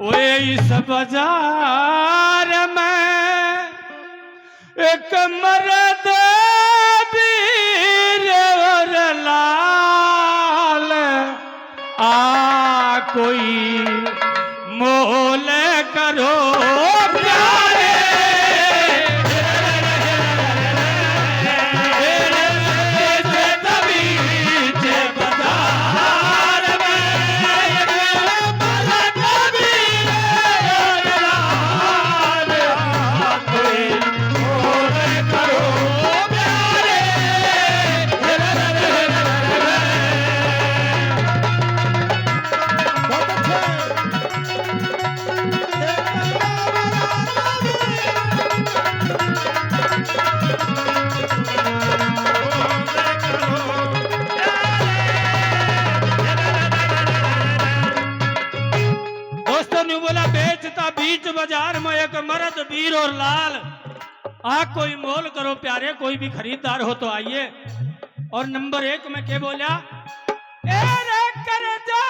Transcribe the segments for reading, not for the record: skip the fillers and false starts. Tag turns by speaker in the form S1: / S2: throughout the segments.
S1: ओए इस बाजार में एक मर्द वीर और लाल आ कोई मोल करो प्यारे बाजार में एक मर्द वीर और लाल आ कोई मोल करो प्यारे कोई भी खरीदार हो तो आइए। और नंबर 1 में क्या बोला ए रे कर्जा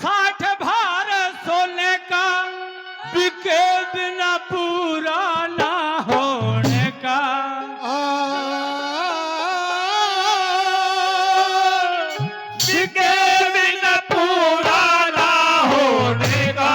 S1: 60 भार सोने का बिके बिना पूरा ना होने का बिके बिना पूरा ना होने का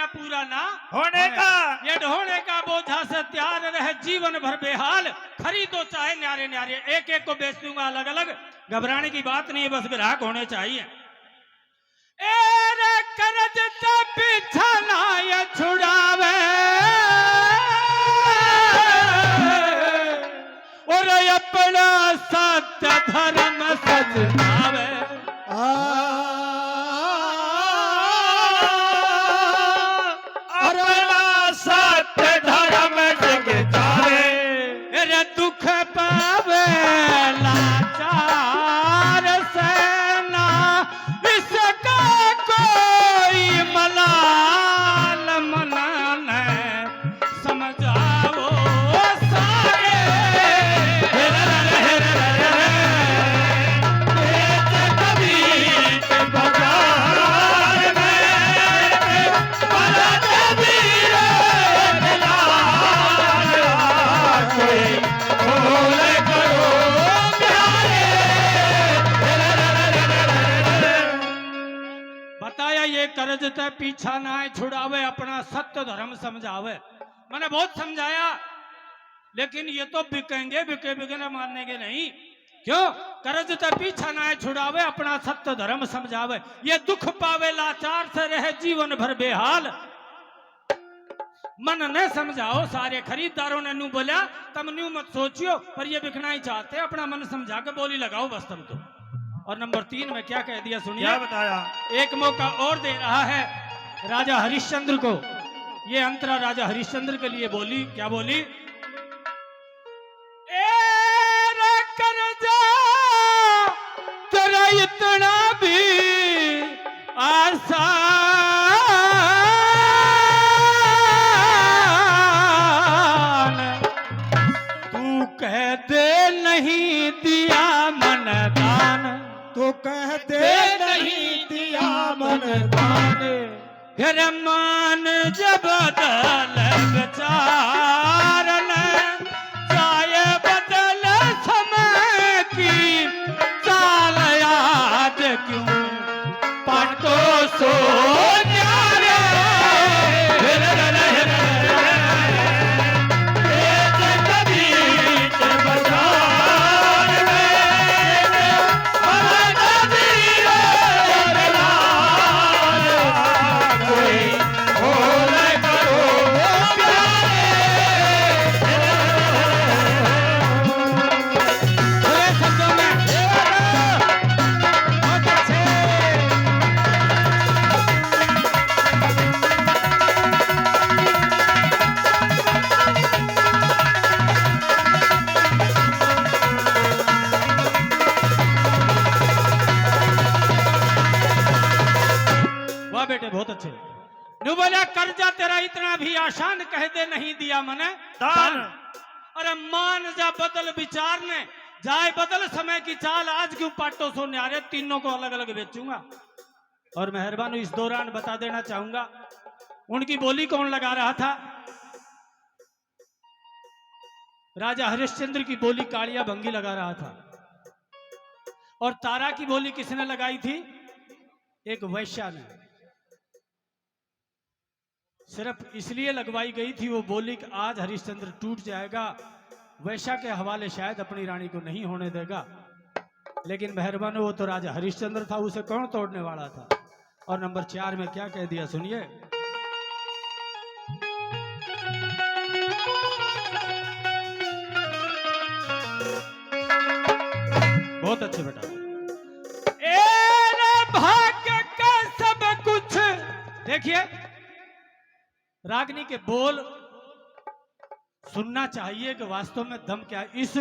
S1: पूरा ना होने का ये ढोने का बोझा से तैयार रहे जीवन भर बेहाल खरीदो चाहे न्यारे न्यारे एक एक को बेच दूंगा अलग अलग घबराने की बात नहीं है बस ग्राहक होने चाहिए। ए रे कर्ज से पीछा ना ये छुड़ावे और अपना सत्य धर्म सजनावे दुख पावे लाचार सेना इसका कोई मलाल मनाने समझाओ सारे कर्ज ते पीछा ना छुड़ावे अपना सत्य धर्म समझावे। मैंने बहुत समझाया लेकिन ये तो बिकेंगे बिके बिके मानने के नहीं क्यों कर्ज ते पीछा ना छुड़ावे अपना सत्य धर्म समझावे ये दुख पावे लाचार से रहे जीवन भर बेहाल मन ने समझाओ सारे खरीदारों ने नू बोला तुम न्यू मत सोचियो पर ये बिकना ही चाहते अपना मन समझा के बोली लगाओ बस तुम तो। और नंबर 3 में क्या कह दिया सुनिए क्या बताया एक मौका और दे रहा है राजा हरिश्चंद्र को ये अंतरा राजा हरिश्चंद्र के लिए बोली क्या बोली ए रे कर्जा तेरा इतना भी आसान तू कह दे नहीं दिया मन दान तो कहते नहीं दिया मन दान फिर मान जब बदल विचार जाए बदल समय की चाल बहुत अच्छे। नु बोला कर्जा तेरा इतना भी आसान कह दे नहीं दिया मने दान। अरे मान जा बदल विचार ने जाए बदल समय की चाल आज क्यों पाटो सो न्यारे तीनों को अलग अलग बेचूंगा। और मेहरबान इस दौरान बता देना चाहूंगा उनकी बोली कौन लगा रहा था। राजा हरिश्चंद्र की बोली कालिया भंगी लगा रहा था और तारा की बोली किसने लगाई थी? एक वैश्या ने। सिर्फ इसलिए लगवाई गई थी वो बोली कि आज हरिश्चंद्र टूट जाएगा, वैश्या के हवाले शायद अपनी रानी को नहीं होने देगा। लेकिन मेहरबान वो तो राजा हरिश्चंद्र था, उसे कौन तोड़ने वाला था। और नंबर 4 में क्या कह दिया सुनिए। बहुत अच्छे बेटा। भाग्य का सब कुछ देखिए रागनी के बोल सुनना चाहिए कि वास्तव में दम क्या है। इस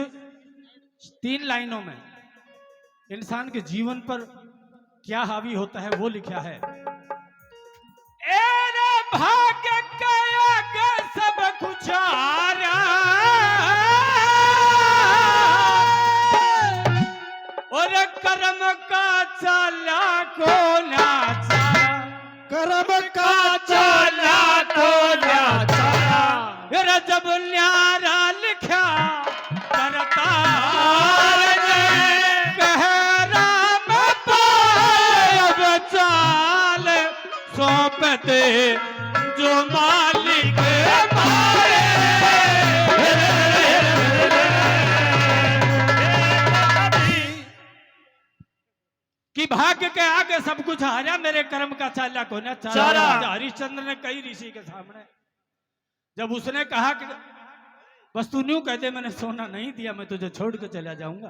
S1: 3 लाइनों में इंसान के जीवन पर क्या हावी होता है वो लिखा है। एरे भाग्य का सब कुछ हारा और कर्म का चाला को नाचा, कर्म का चाला को नाचा। जब न्यारा लिखा करता कह राम पायब चाल सौंप दे जो मालिक मारे। कि भाग्य के आगे सब कुछ हारा मेरे कर्म का चाला को न चारा। हरिश्चंद्र ने कई ऋषि के सामने जब उसने कहा कि बस तू न्यू कहते मैंने सोना नहीं दिया मैं तुझे छोड़ के चला जाऊंगा।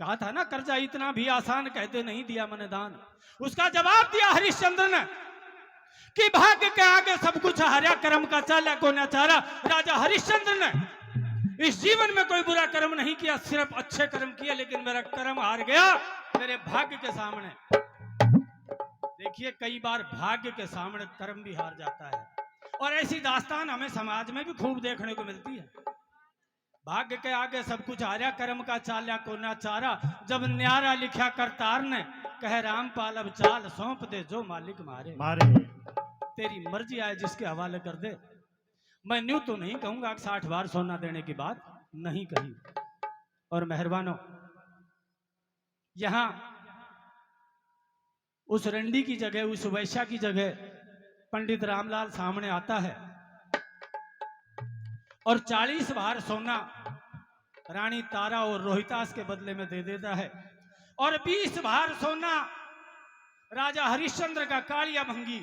S1: कहा था ना कर्जा इतना भी आसान कहते नहीं दिया मैंने दान। उसका जवाब दिया हरिश्चंद्र ने कि भाग्य के आगे सब कुछ हारा कर्म का चाला को न चारा। राजा हरिश्चंद्र ने इस जीवन में कोई बुरा कर्म नहीं किया, सिर्फ अच्छे कर्म किए, लेकिन मेरा कर्म हार गया मेरे भाग्य के सामने। देखिए कई बार भाग्य के सामने कर्म भी हार जाता है और ऐसी दास्तान हमें समाज में भी खूब देखने को मिलती है। भाग्य के आगे सब कुछ हारा कर्म का चाला को ना चारा। जब न्यारा लिखा करतार ने कहे रामपाल अब चाल सौंप दे जो मालिक मारे मारे। तेरी मर्जी आए जिसके हवाले कर दे। मैं न्यू तो नहीं कहूंगा 60 बार सोना देने की बात नहीं कही। और मेहरबानों यहां उस रंडी की जगह उस वैश्या की जगह पंडित रामलाल सामने आता है और 40 बार सोना रानी तारा और रोहितास के बदले में दे देता है और 20 बार सोना राजा हरिश्चंद्र का कालिया भंगी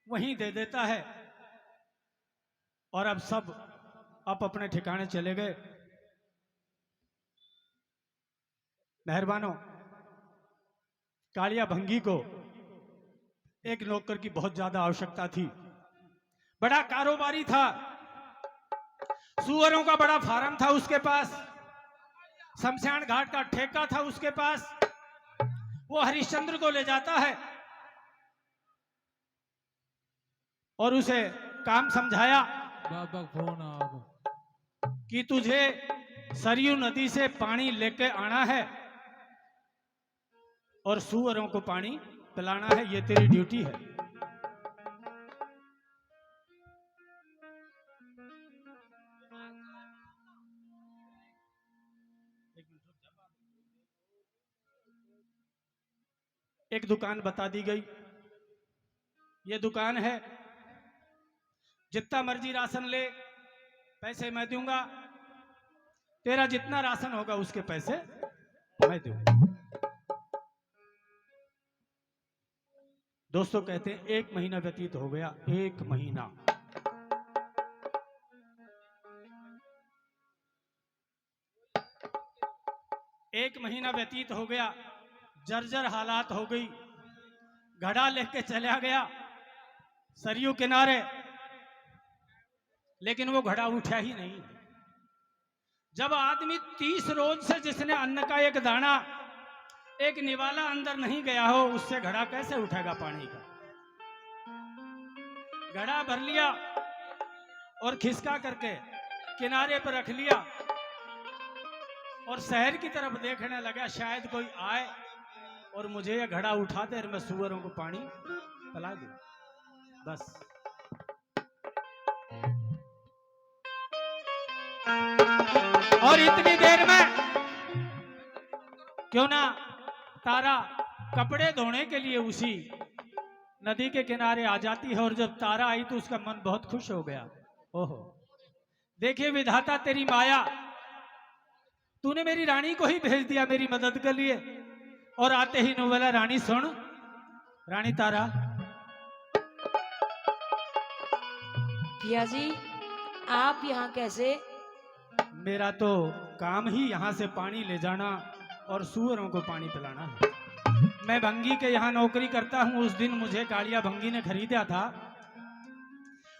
S1: वहीं दे देता है। और अब सब अपने ठिकाने चले गए। मेहरबानों कालिया भंगी को एक नौकर की बहुत ज्यादा आवश्यकता थी। बड़ा कारोबारी था, सुअरों का बड़ा फार्म था उसके पास, शमशान घाट का ठेका था उसके पास। वो हरिश्चंद्र को ले जाता है और उसे काम समझाया कि तुझे सरयू नदी से पानी लेके आना है और सुअरों को पानी पिलाना है, ये तेरी ड्यूटी है। एक दुकान बता दी गई, ये दुकान है, जितना मर्जी राशन ले पैसे मैं दूंगा, तेरा जितना राशन होगा उसके पैसे मैं दूंगा। दोस्तों कहते हैं 1 महीना व्यतीत हो गया। 1 महीना व्यतीत हो गया। जर्जर हालात हो गई। घड़ा लेके चला गया सरयू किनारे, लेकिन वो घड़ा उठा ही नहीं। जब आदमी 30 रोज से जिसने अन्न का एक दाना एक निवाला अंदर नहीं गया हो, उससे घड़ा कैसे उठेगा पानी का। घड़ा भर लिया और खिसका करके किनारे पर रख लिया और शहर की तरफ देखने लगा, शायद कोई आए और मुझे यह घड़ा उठा दे और मैं सूअरों को पानी पिला दूं। बस और इतनी देर में क्यों ना तारा कपड़े धोने के लिए उसी नदी के किनारे आ जाती है। और जब तारा आई तो उसका मन बहुत खुश हो गया। ओहो, देखिए विधाता तेरी माया, तूने मेरी रानी को ही भेज दिया मेरी मदद के लिए। और आते ही नो बोला, रानी सुन, रानी तारा।
S2: पिया जी, आप यहाँ कैसे?
S1: मेरा तो काम ही यहाँ से पानी ले जाना और सूअरों को पानी पिलाना है। मैं भंगी के यहाँ नौकरी करता हूँ। उस दिन मुझे कालिया भंगी ने खरीदा था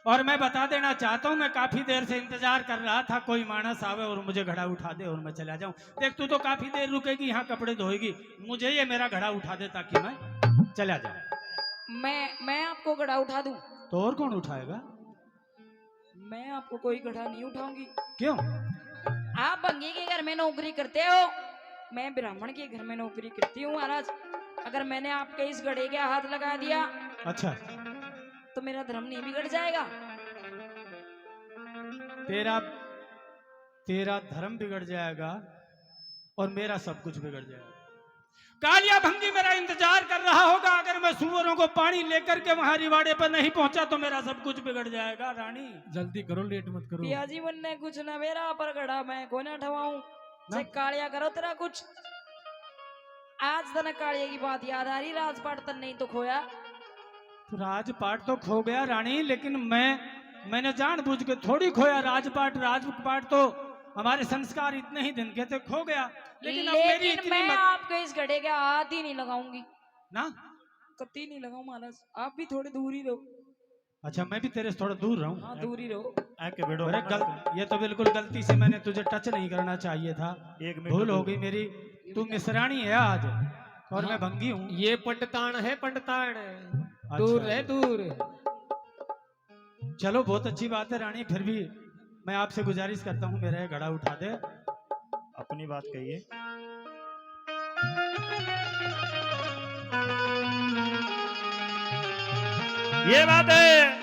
S1: और मैं बता देना चाहता हूँ, मैं काफी देर से इंतजार कर रहा था कोई मानस आवे और मुझे घड़ा उठा दे और मैं चला जाऊं। देख तू तो काफी देर रुकेगी, यहाँ कपड़े धोएगी, मुझे ये मेरा घड़ा उठा दे ताकि मैं चला जाऊं।
S2: मैं आपको घड़ा उठा दूं?
S1: तो और कौन उठाएगा?
S2: मैं आपको कोई घड़ा नहीं उठाऊंगी।
S1: क्यों?
S2: आप भंगी के घर में नौकरी करते हो, मैं ब्राह्मण के घर में नौकरी करती हूँ महाराज। अगर मैंने आपके इस घड़े के हाथ लगा दिया,
S1: अच्छा,
S2: तो मेरा धर्म नहीं बिगड़ जाएगा?
S1: तेरा धर्म बिगड़ जाएगा और मेरा सब कुछ बिगड़ जाएगा। कालिया भंगी मेरा इंतजार कर रहा होगा। अगर मैं सूअरों को पानी लेकर के वहां रिवाड़े पर नहीं पहुंचा तो मेरा सब कुछ बिगड़ जाएगा। रानी जल्दी करो, लेट मत करो।
S2: पिया जी मुन्ने कुछ ना मेरा पर घड़ा मैं को ना ठवाऊं से कालिया करो तेरा कुछ। आज तक कालिया की बात याद आ रही, राजपाट तन नहीं तो खोया।
S1: तो राजपाट तो खो गया रानी, लेकिन मैंने जानबूझ के थोड़ी खोया राजपाट तो हमारे संस्कार इतने ही दिन के थे, खो गया। लेकिन अब मेरी इतनी
S2: मैं आपके इस घड़े के हाथ ही नहीं लगाऊंगी
S1: ना,
S2: कत्ती नहीं लगाऊं महाराज। आप भी थोड़े दूर ही रहो।
S1: अच्छा, मैं भी तेरे से थोड़ा दूर रहूं?
S2: हाँ, दूर ही रहो।
S1: अरे ये तो बिल्कुल गलती से मैंने तुझे टच नहीं करना चाहिए था, भूल हो गई मेरी। तू मिसरानी है आज और मैं भंगी हूँ।
S3: ये पंडितान है, पंडितान।
S1: अच्छा।
S3: दूर रहे, दूर।
S1: चलो बहुत अच्छी बात है रानी, फिर भी मैं आपसे गुजारिश करता हूँ मेरा घड़ा उठा दे।
S4: अपनी बात कहिए। ये बात है